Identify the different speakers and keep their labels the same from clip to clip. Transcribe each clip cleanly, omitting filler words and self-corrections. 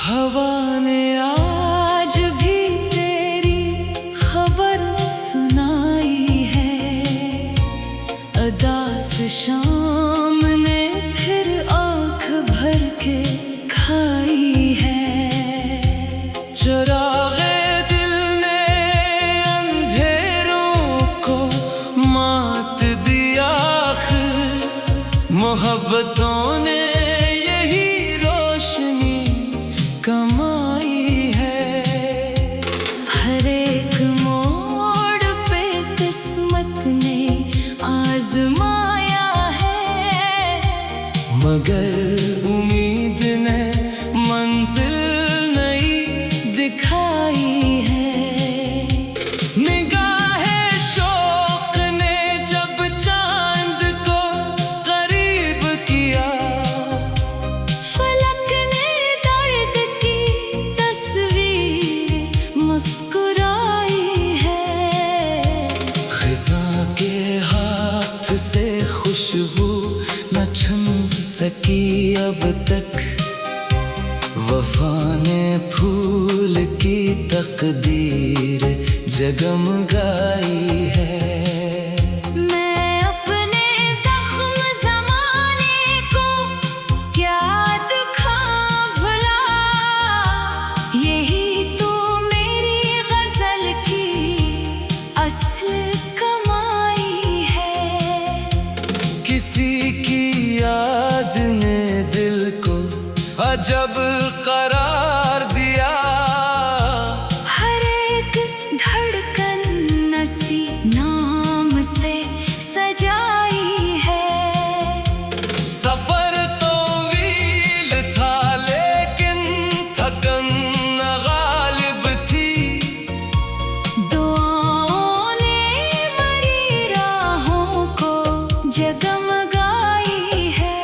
Speaker 1: हवा ने आज भी तेरी खबर सुनाई है। अदास शाम ने फिर आँख भर के खाई है। चिरागे दिल ने अंधेरों को मात दिया, आखिर मोहब्बतों ने कमाई है। हर एक मोड़ पे किस्मत ने आजमाया है, मगर उम्मीद ने मंजिल नहीं दिखाई है। निगाहे शौक ने जब चांद को करीब किया, मुस्कुराई है। खिज़ां के हाथ से खुशबू न छन सकी अब तक, वफा ने फूल की तकदीर जगमगाई है। किसी की याद ने दिल को अजब करार दिया, हर एक धड़कन नसी नाम से सजाई है। सफर तो वील था लेकिन थकन गालिब थी, दुआओं ने मरी राहों को जगमगाई है।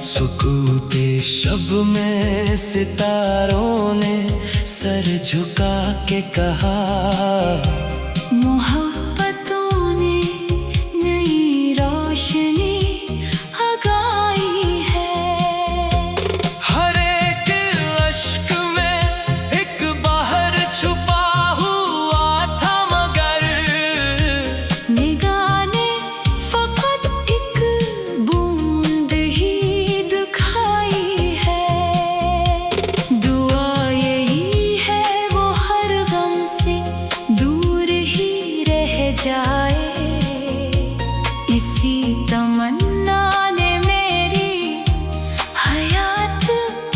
Speaker 1: सुकूते शब में सितारों ने सर झुका के कहा, मोहब्बतों ने नई रोशनी जगाई है। हर एक अश्क में एक बाहर छुपा हुआ था, मगर निगाह ने फकत एक बूंद ही दिखाई है। दुआ यही है वो हर गम से दूर ही रह जाए, इसी तमन्ना ने मेरी हयात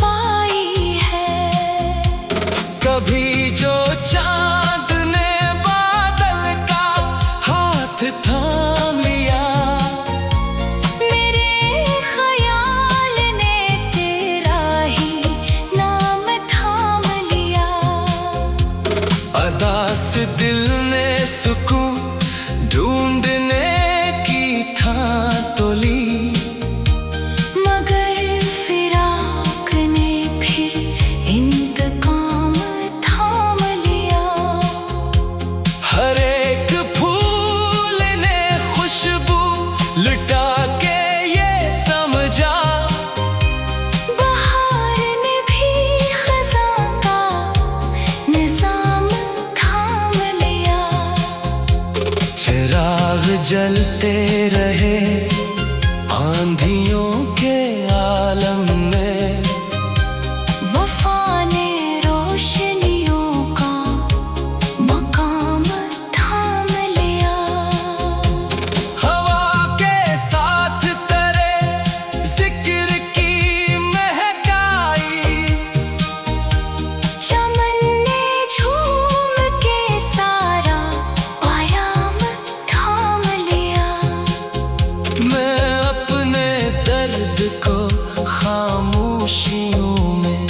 Speaker 1: पाई है। कभी जो चांद ने बादल का हाथ थाम लिया, मेरे ख्याल ने तेरा ही नाम थाम लिया। अदास दिल ने सुकून ढूंढने की था तो ली, मगर फिराक ने फिर इंतकाम थाम लिया। हर एक फूल ने खुशबू लुटा के ये समझा, बहार ने भी खज़ां का निज़ाम थाम लिया। चिराग जलते रहे आंधियों के आलम में, वफा ने रोशनियों का मकाम थाम लिया। हवा के साथ तेरे जिक्र की महकाई, चमन ने झूम के सारा आयाम थाम लिया। मैं अपने दर्द को खामोशियों में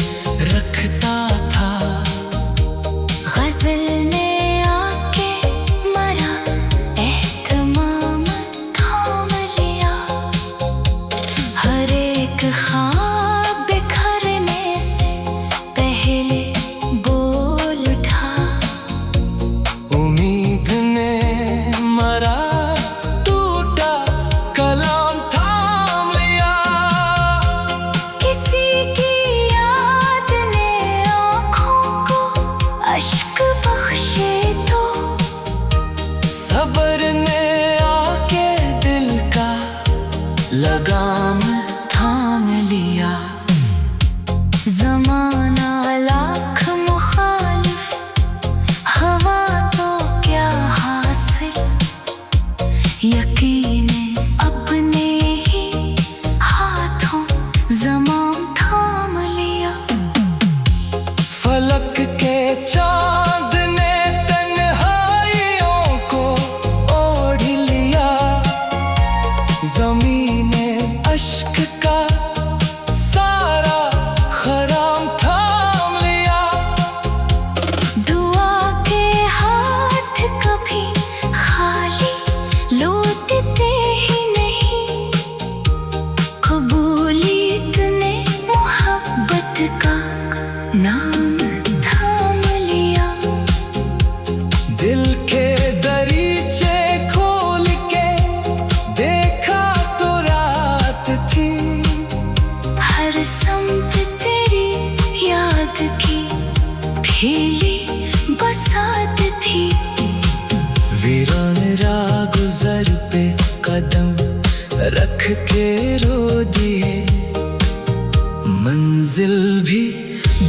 Speaker 1: मंजिल भी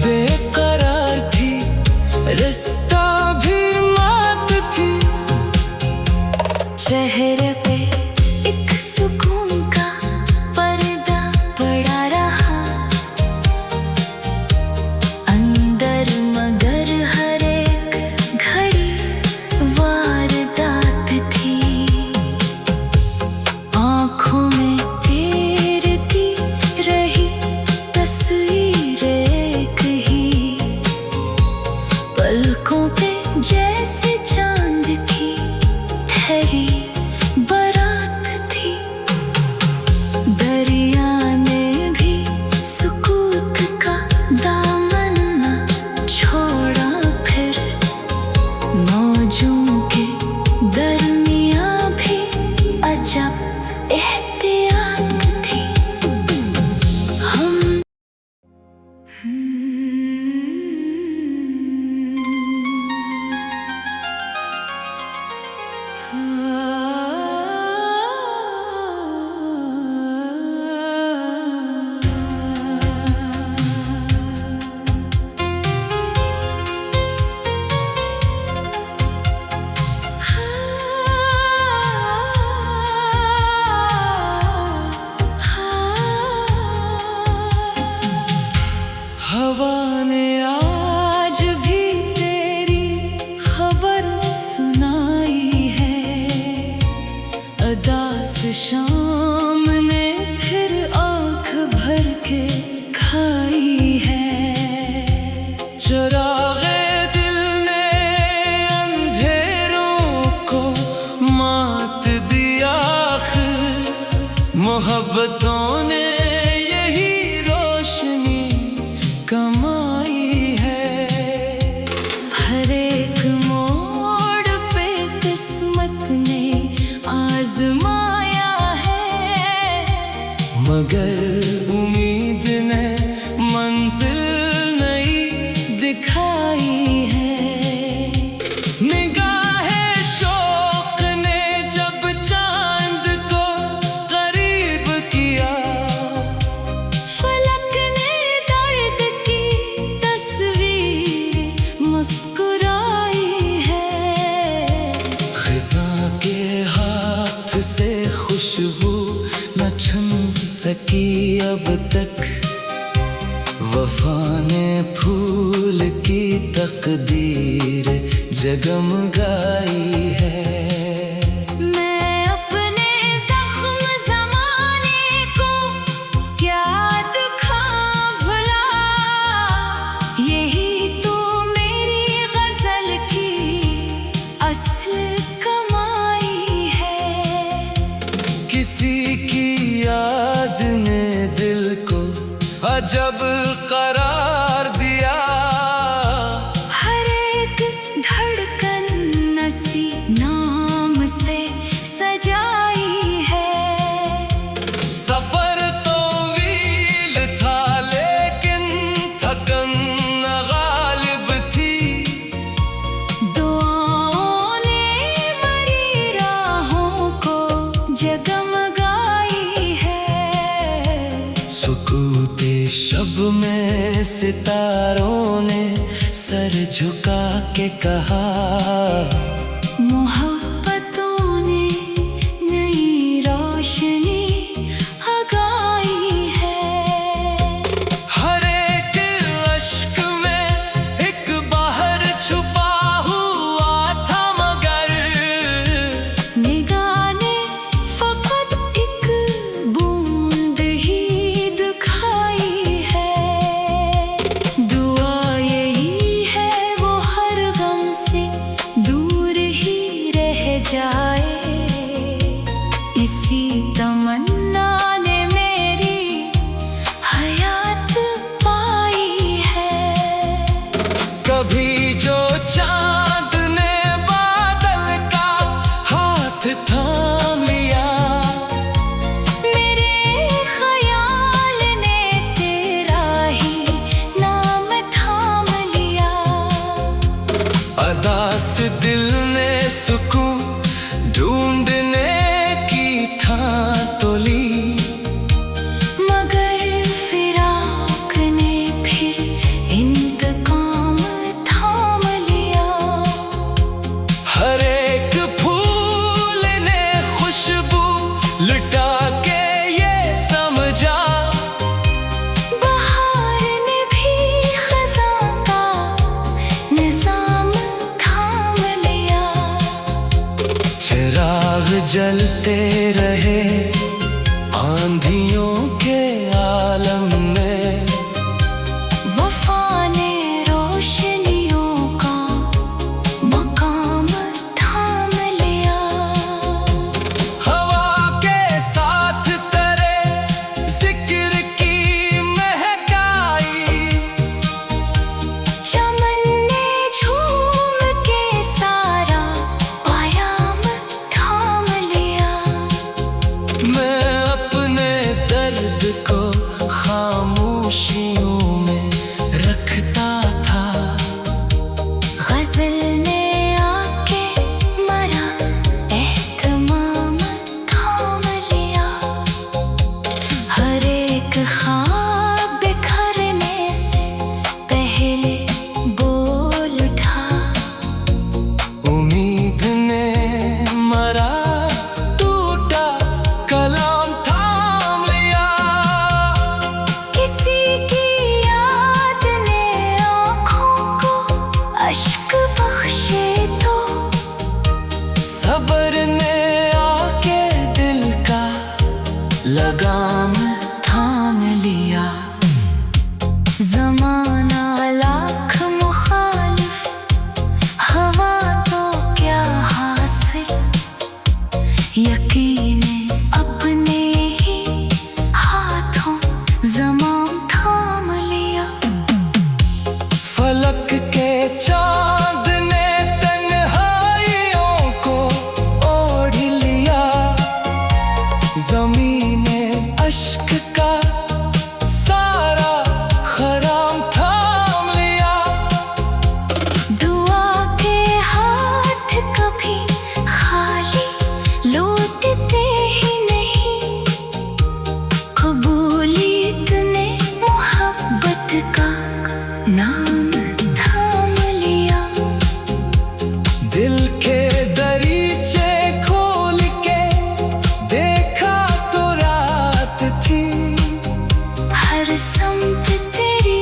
Speaker 1: बेकरार थी, रास्ता भी मात थी।
Speaker 2: चेहरे पे एक सुकून का पर्दा पड़ा रहा, अंदर मगर हर एक घड़ी वारदात थी। आँखों में तैरती रही तस्वीर एक ही, पलकों पे जैसे चांद की ठहरी बारात थी। दरिया ने भी सुकूत का दामन न छोड़ा, फिर मौजों के दरमियां भी अजब एहतियात थी। हम
Speaker 1: हवा ने आज भी तेरी खबर सुनाई है, अदा से शाम ने फिर आँख भर के खाई है। चरागे दिल ने अंधेरों को मात दिया, मोहब्बतों ने यही रोशनी कमाई है।
Speaker 2: हर एक मोड़ पे किस्मत ने आजमाया है,
Speaker 1: मगर उम्मीद ने मंजिल नई दिखाई है। निगाहे शौक ने जब चांद को करीब किया,
Speaker 2: फलक ने दर्द की तस्वीर मुस्कुराई है।
Speaker 1: खिज़ां के हाथ से खुशबू न छन सकी अब तक, वफा ने फूल की तकदीर जगमगाई है।
Speaker 2: मैं अपने जख्म ज़माने को क्या दिखाऊं भला, यही तो मेरी गज़ल की असल कमाई है।
Speaker 1: किसी की याद ने दिल को अजब करार दिया,
Speaker 2: हर एक धड़कन नसी नाम से सजाई है।
Speaker 1: सफर तो वील था लेकिन थकन गालिब थी,
Speaker 2: दुआओं ने मरी राहों को जगमगाई है।
Speaker 1: सुकूते शब में सितारों ने सर झुका के कहा,
Speaker 2: मोहब्बतों ने नई रोशनी जगाई है।
Speaker 1: हर एक अश्क में एक बाहर छुपा हुआ था, मगर
Speaker 2: निगाह ने फकत एक बूंद ही दिखाई है। दुआ यही है वो हर गम से दूर
Speaker 1: जलते रहे आंधियों के आलम में।
Speaker 2: वफा ने रोशनियों का मकाम थाम लिया।
Speaker 1: हवा के साथ तेरे जिक्र की महकाई।
Speaker 2: चमन ने झूम के सारा आयाम थाम लिया।
Speaker 1: मैं अपने दर्द को खामोशियों में रखता था।
Speaker 2: गजल ने आके मरा एहतमाम थाम लिया। हर एक ख्वाब बिखरने से पहले बोल उठा।
Speaker 1: उम्मीद ने मरा टूटा कलाम थाम लिया।
Speaker 2: किसी की याद ने आँखों को अश्क बख्शे तो
Speaker 1: सब्र ने आके दिल का लगाम थाम लिया।
Speaker 2: ज़माना लाख मुखालिफ, हवा तो क्या हासिल। यकीने अपने ही हाथों ज़माम थाम लिया।
Speaker 1: फलक के चांद ने तन्हाइयों को ओढ़ लिया। ज़मीने अश्क का सारा खराम थाम लिया।
Speaker 2: दुआ के हाथ कभी खाली लौटते ही नहीं। कबूलियत ने मोहब्बत का नाम थाम लिया।
Speaker 1: दिल के दरीचे खोल के देखा तो रात थी।
Speaker 2: हर समत तेरी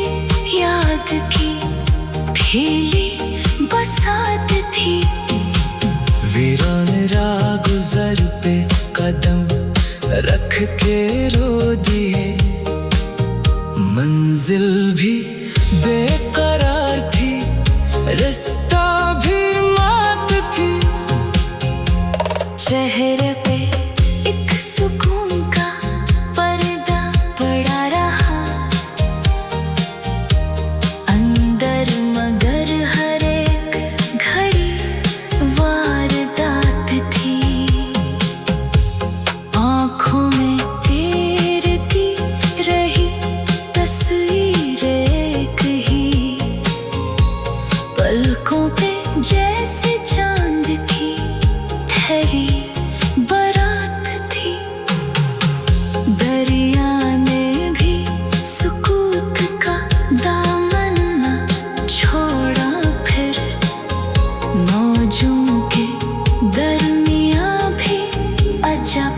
Speaker 2: याद की फीली बसात थी।
Speaker 1: वीरान रागुज़र पे कदम रख के रो दिए। मंजिल भी बेकरार थी, रास्ता भी मात थी।
Speaker 2: चेहरे पे एक सुकून का पर्दा पड़ा रहा। अंदर मगर हर एक घड़ी वारदात थी। आँखों में तैरती रही तस्वीर एक ही। पलकों पे जैसे चांद की ठहरी बारात थी। दरिया ने भी सुकूत का दामन न छोड़ा। फिर मौजों के दरमियां भी अजब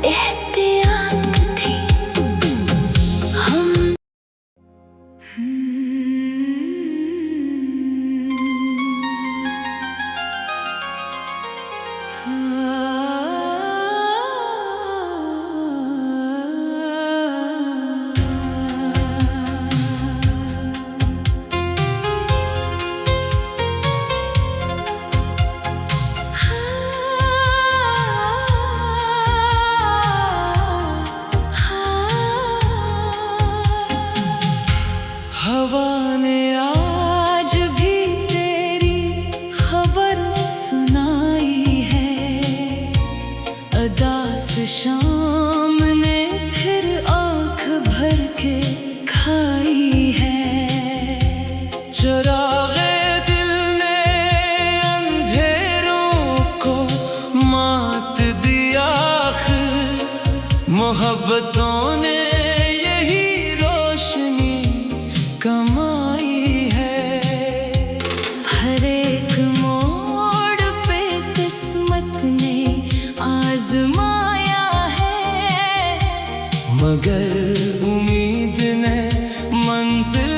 Speaker 2: एहतियात थी। हम
Speaker 1: हवा ने आज भी तेरी खबर सुनाई है। अदास शाम ने फिर आँख भर के खाई है। चरागे दिल ने अंधेरों को मात दिया। मोहब्बतों ने यही रोशनी कमाई है।
Speaker 2: हर एक मोड़ पे किस्मत ने आजमाया है।
Speaker 1: मगर उम्मीद ने मंजिल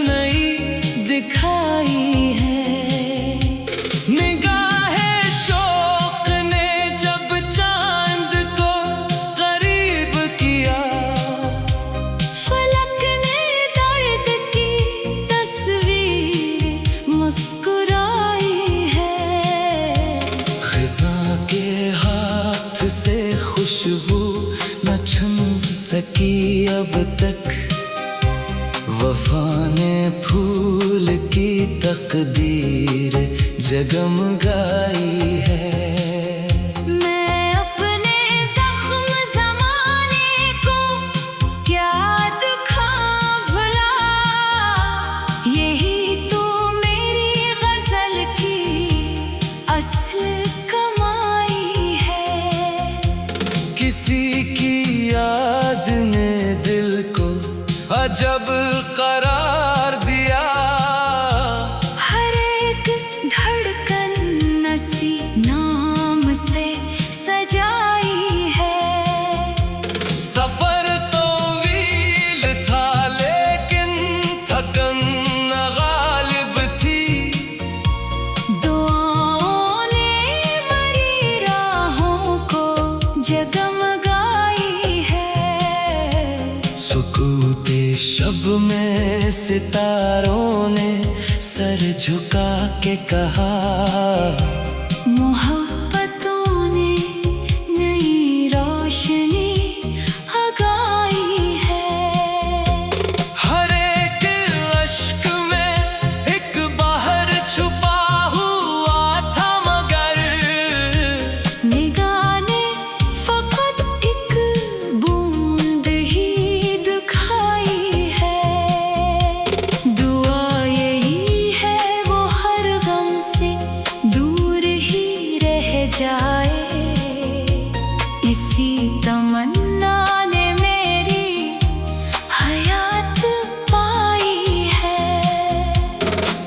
Speaker 1: नई दिखाई है। निगाहे शौक ने जब वफा ने फूल की तकदीर जगमगाई है।
Speaker 2: मैं अपने जख्म ज़माने को क्या दिखाऊं भला, यही तो मेरी गज़ल की असल कमाई है।
Speaker 1: किसी की याद ने दिल को अजब करार दिया,
Speaker 2: हर एक धड़कन नसी नाम से सजाई है।
Speaker 1: सफर तो वील था लेकिन थकन गालिब थी,
Speaker 2: दुआओं ने मरी राहों को जगमगाई है।
Speaker 1: सुकूते शब में सितारों ने सर झुका के कहा,
Speaker 2: मोहब्बतों ने नई रोशनी जगाई है।
Speaker 1: हर एक अश्क में एक बाहर छुपा हुआ था, मगर
Speaker 2: निगाह ने फकत एक बूंद ही दिखाई है। दुआ यही है वो हर गम से दूर ही रह जाए, इसी तमन्ना ने मेरी हयात पाई है।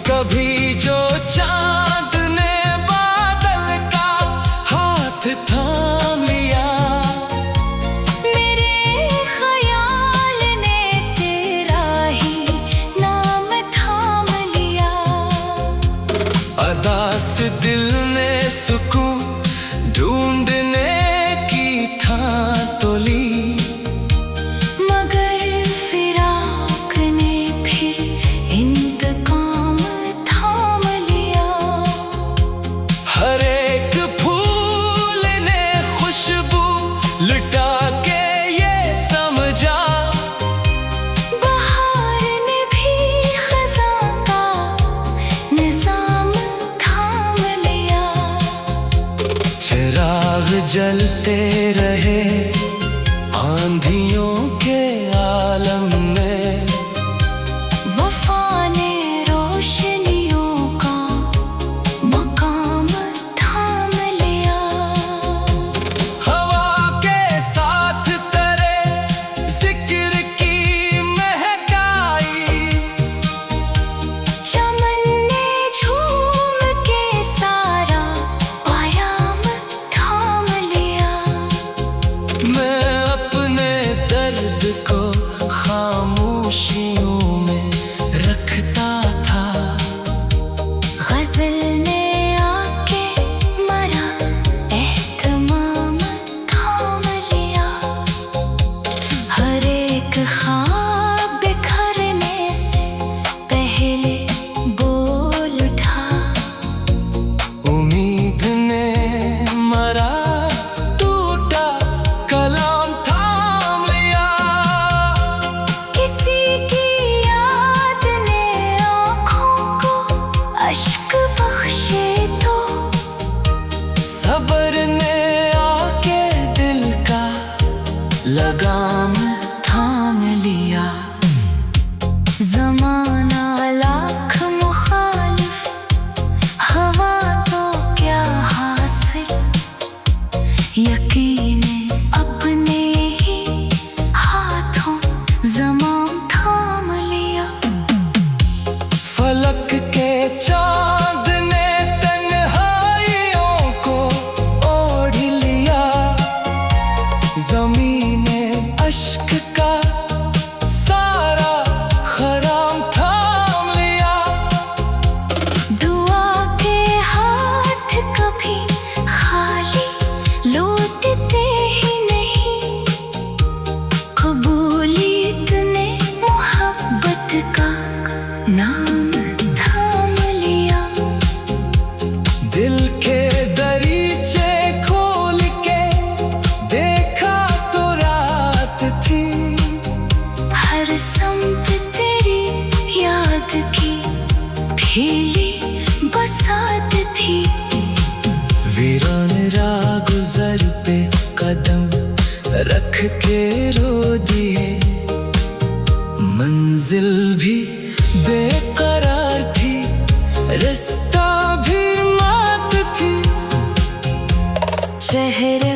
Speaker 1: कभी जो चांद ने बादल का हाथ थाम लिया,
Speaker 2: मेरे ख्याल ने तेरा ही नाम थाम लिया।
Speaker 1: अदा से दिल ने सुकून ढूंढने की ठान तो ली,
Speaker 2: मगर फिराक ने फिर इंतकाम थाम लिया।
Speaker 1: हर एक फूल ने खुशबू लुटा के ये समझा,
Speaker 2: बहार ने भी खज़ां का निज़ाम थाम लिया।
Speaker 1: चिराग जलते रहे आंधियों के आलम में,
Speaker 2: वफा ने रोशनियों का मकाम थाम लिया।
Speaker 1: हवा के साथ तेरे जिक्र की महकाई,
Speaker 2: चमन ने झूम के सारा आयाम थाम लिया।
Speaker 1: बेकरार थी, रिश्ता भी मात थी।
Speaker 2: चेहरे